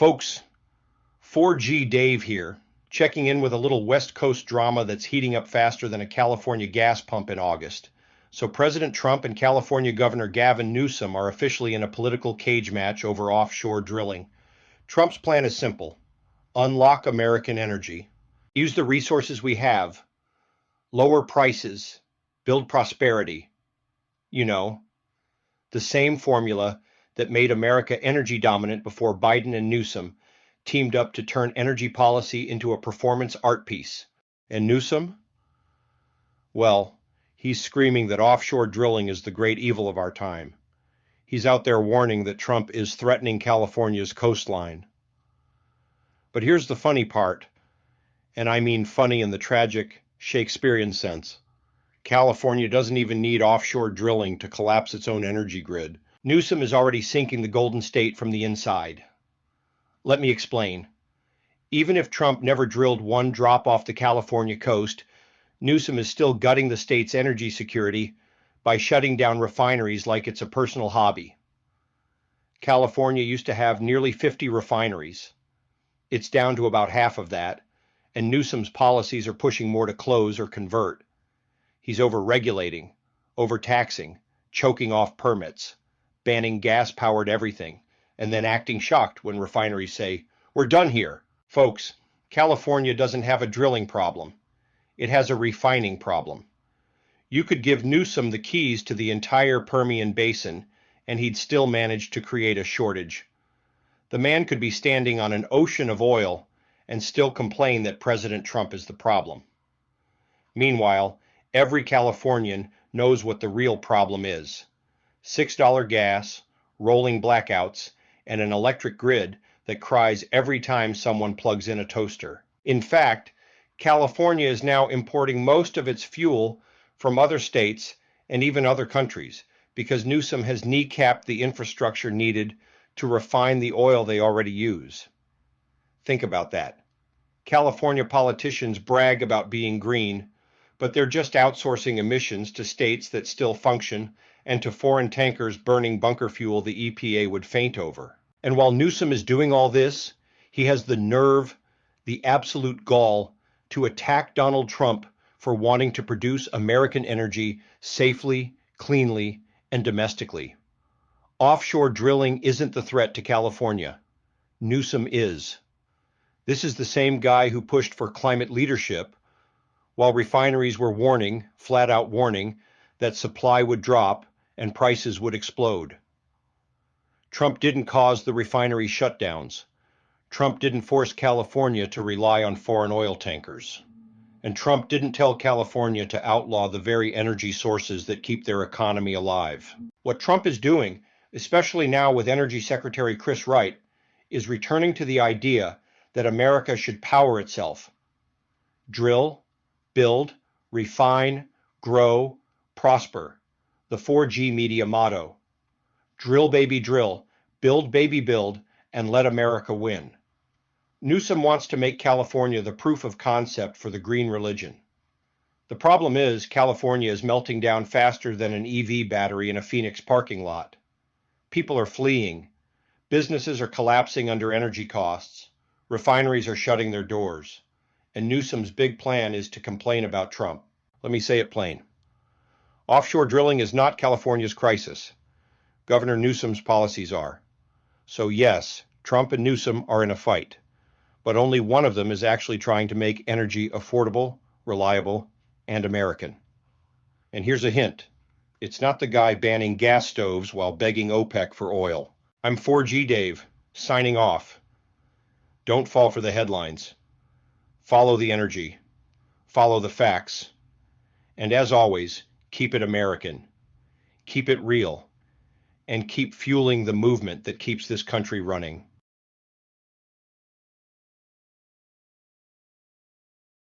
Folks, 4G Dave here, checking in with a little West Coast drama that's heating up faster than a California gas pump in August. So President Trump and California Governor Gavin Newsom are officially in a political cage match over offshore drilling. Trump's plan is simple: unlock American energy, use the resources we have, lower prices, build prosperity. You know, the same formula that made America energy dominant before Biden and Newsom teamed up to turn energy policy into a performance art piece. And Newsom? Well, he's screaming that offshore drilling is the great evil of our time. He's out there warning that Trump is threatening California's coastline. But here's the funny part, and I mean funny in the tragic Shakespearean sense. California doesn't even need offshore drilling to collapse its own energy grid. Newsom is already sinking the Golden State from the inside. Let me explain. Even if Trump never drilled one drop off the California coast, Newsom is still gutting the state's energy security by shutting down refineries like it's a personal hobby. California used to have nearly 50 refineries. It's down to about half of that, and Newsom's policies are pushing more to close or convert. He's over-regulating, overtaxing, choking off permits, banning gas-powered everything, and then acting shocked when refineries say, "We're done here." Folks, California doesn't have a drilling problem. It has a refining problem. You could give Newsom the keys to the entire Permian Basin, and he'd still manage to create a shortage. The man could be standing on an ocean of oil and still complain that President Trump is the problem. Meanwhile, every Californian knows what the real problem is: $6 gas, rolling blackouts, and an electric grid that cries every time someone plugs in a toaster. In fact, California is now importing most of its fuel from other states and even other countries because Newsom has kneecapped the infrastructure needed to refine the oil they already use. Think about that. California politicians brag about being green, but they're just outsourcing emissions to states that still function and to foreign tankers burning bunker fuel the EPA would faint over. And while Newsom is doing all this, he has the nerve, the absolute gall, to attack Donald Trump for wanting to produce American energy safely, cleanly, and domestically. Offshore drilling isn't the threat to California. Newsom is. This is the same guy who pushed for climate leadership while refineries were warning, flat out warning, that supply would drop and prices would explode. Trump didn't cause the refinery shutdowns. Trump didn't force California to rely on foreign oil tankers. And Trump didn't tell California to outlaw the very energy sources that keep their economy alive. What Trump is doing, especially now with Energy Secretary Chris Wright, is returning to the idea that America should power itself. Drill, build, refine, grow, prosper. The 4G media motto. Drill, baby, drill. Build, baby, build. And let America win. Newsom wants to make California the proof of concept for the green religion. The problem is California is melting down faster than an EV battery in a Phoenix parking lot. People are fleeing. Businesses are collapsing under energy costs. Refineries are shutting their doors. And Newsom's big plan is to complain about Trump. Let me say it plain. Offshore drilling is not California's crisis. Governor Newsom's policies are. So yes, Trump and Newsom are in a fight. But only one of them is actually trying to make energy affordable, reliable, and American. And here's a hint. It's not the guy banning gas stoves while begging OPEC for oil. I'm 4G Dave, signing off. Don't fall for the headlines. Follow the energy. Follow the facts. And as always, keep it American. Keep it real. And keep fueling the movement that keeps this country running.